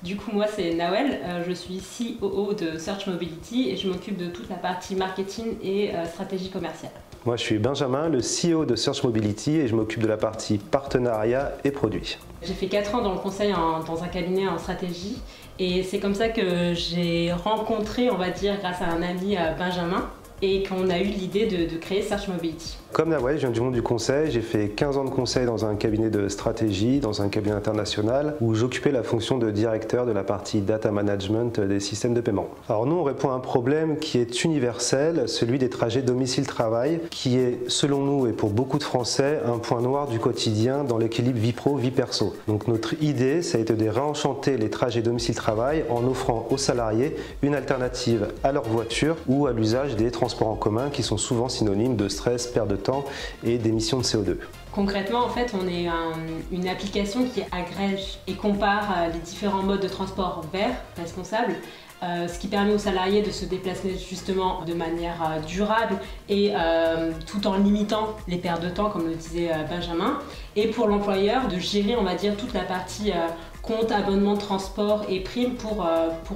Du coup, moi, c'est Nawel, je suis COO de Search Mobility et je m'occupe de toute la partie marketing et stratégie commerciale. Moi, je suis Benjamin, le CEO de Search Mobility et je m'occupe de la partie partenariat et produits. J'ai fait 4 ans dans le conseil dans un cabinet en stratégie et c'est comme ça que j'ai rencontré, on va dire, grâce à un ami, Benjamin, et qu'on a eu l'idée de créer Search Mobility. Comme Nawel, je viens du monde du conseil, j'ai fait 15 ans de conseil dans un cabinet de stratégie, dans un cabinet international, où j'occupais la fonction de directeur de la partie data management des systèmes de paiement. Alors nous, on répond à un problème qui est universel, celui des trajets domicile-travail, qui est, selon nous et pour beaucoup de Français, un point noir du quotidien dans l'équilibre vie pro-vie perso. Donc notre idée, ça a été de réenchanter les trajets domicile-travail en offrant aux salariés une alternative à leur voiture ou à l'usage des transports en commun qui sont souvent synonymes de stress, perte de temps et d'émissions de CO2. Concrètement, en fait, on est une application qui agrège et compare les différents modes de transport verts, responsables, ce qui permet aux salariés de se déplacer justement de manière durable et tout en limitant les pertes de temps, comme le disait Benjamin, et pour l'employeur de gérer, on va dire, toute la partie compte, abonnement, transport et prime pour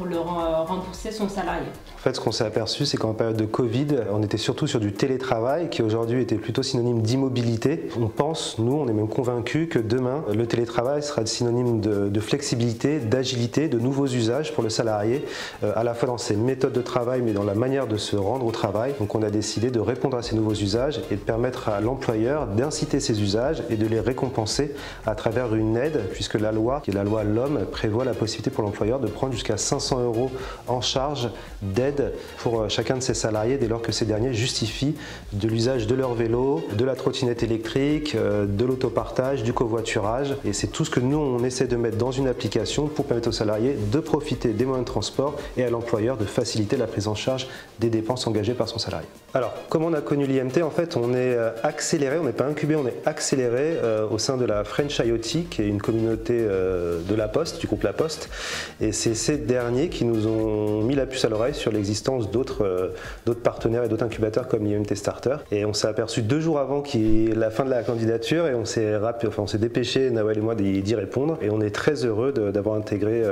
le rembourser son salarié. En fait, ce qu'on s'est aperçu, c'est qu'en période de Covid, on était surtout sur du télétravail qui aujourd'hui était plutôt synonyme d'immobilité. On pense, nous, on est même convaincus que demain, le télétravail sera synonyme de flexibilité, d'agilité, de nouveaux usages pour le salarié, à la fois dans ses méthodes de travail, mais dans la manière de se rendre au travail. Donc on a décidé de répondre à ces nouveaux usages et de permettre à l'employeur d'inciter ces usages et de les récompenser à travers une aide, puisque la loi, qui est la loi L'Homme, prévoit la possibilité pour l'employeur de prendre jusqu'à 500 € en charge d'aide pour chacun de ses salariés dès lors que ces derniers justifient de l'usage de leur vélo, de la trottinette électrique, de l'autopartage, du covoiturage. Et c'est tout ce que nous, on essaie de mettre dans une application pour permettre aux salariés de profiter des moyens de transport et à l'employeur de faciliter la prise en charge des dépenses engagées par son salarié. Alors, comment on a connu l'IMT? En fait, on est accéléré, on n'est pas incubé, on est accéléré au sein de la French IoT, qui est une communauté de la Poste, du groupe La Poste. Et c'est ces derniers qui nous ont mis la puce à l'oreille sur l'existence d'autres partenaires et d'autres incubateurs comme l'IMT Starter. Et on s'est aperçu 2 jours avant la fin de la candidature et on s'est dépêché, Nawel et moi, d'y répondre. Et on est très heureux d'avoir intégré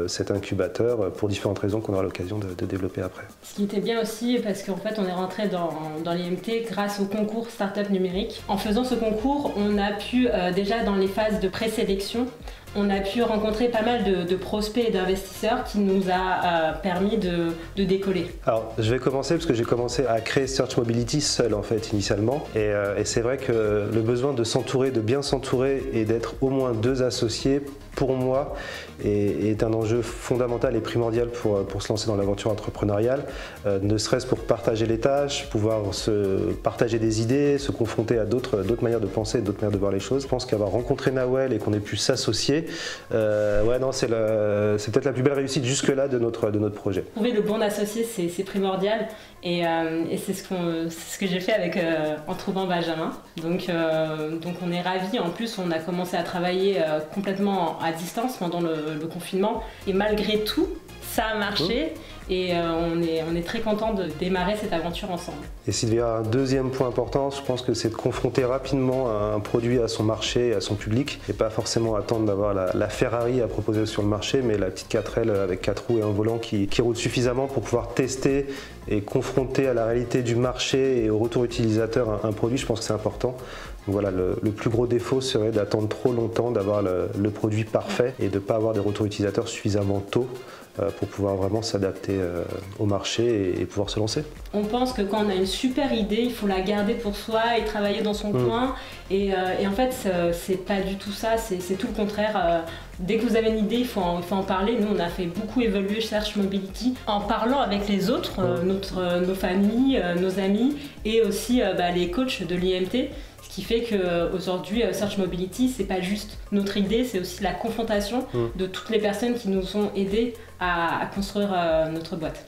cet incubateur pour différentes raisons qu'on aura l'occasion de développer après. Ce qui était bien aussi, parce qu'en fait, on est rentré dans l'IMT grâce au concours Startup numérique. En faisant ce concours, on a pu, déjà dans les phases de présélection, on a pu rencontrer pas mal de prospects et d'investisseurs qui nous a permis de décoller. Alors, je vais commencer parce que j'ai commencé à créer Search Mobility seul en fait initialement. Et c'est vrai que le besoin de s'entourer, de bien s'entourer et d'être au moins 2 associés, pour moi, est un enjeu fondamental et primordial pour se lancer dans l'aventure entrepreneuriale, ne serait-ce pour partager les tâches, pouvoir se partager des idées, se confronter à d'autres manières de penser, d'autres manières de voir les choses. Je pense qu'avoir rencontré Nawel et qu'on ait pu s'associer, c'est peut-être la plus belle réussite jusque-là de notre projet. Trouver le bon associé, c'est primordial et c'est ce que j'ai fait en trouvant Benjamin. Donc on est ravis. En plus, on a commencé à travailler complètement à distance pendant le confinement et malgré tout, ça a marché. Et on est très content de démarrer cette aventure ensemble. Et s'il y a un deuxième point important, je pense que c'est de confronter rapidement un produit à son marché et à son public et pas forcément attendre d'avoir la Ferrari à proposer sur le marché, mais la petite 4L avec 4 roues et un volant qui roule suffisamment pour pouvoir tester et confronter à la réalité du marché et au retour utilisateur un produit. Je pense que c'est important. Donc voilà, le plus gros défaut serait d'attendre trop longtemps, d'avoir le produit parfait et de ne pas avoir des retours utilisateurs suffisamment tôt pour pouvoir vraiment s'adapter au marché et pouvoir se lancer. On pense que quand on a une super idée, il faut la garder pour soi et travailler dans son coin. Et en fait, c'est pas du tout ça, c'est tout le contraire. Dès que vous avez une idée, il faut en parler. Nous, on a fait beaucoup évoluer Search Mobility en parlant avec les autres, nos familles, nos amis et aussi les coachs de l'IMT. Ce qui fait qu'aujourd'hui, Search Mobility, c'est pas juste notre idée, c'est aussi la confrontation de toutes les personnes qui nous ont aidés à construire notre boîte.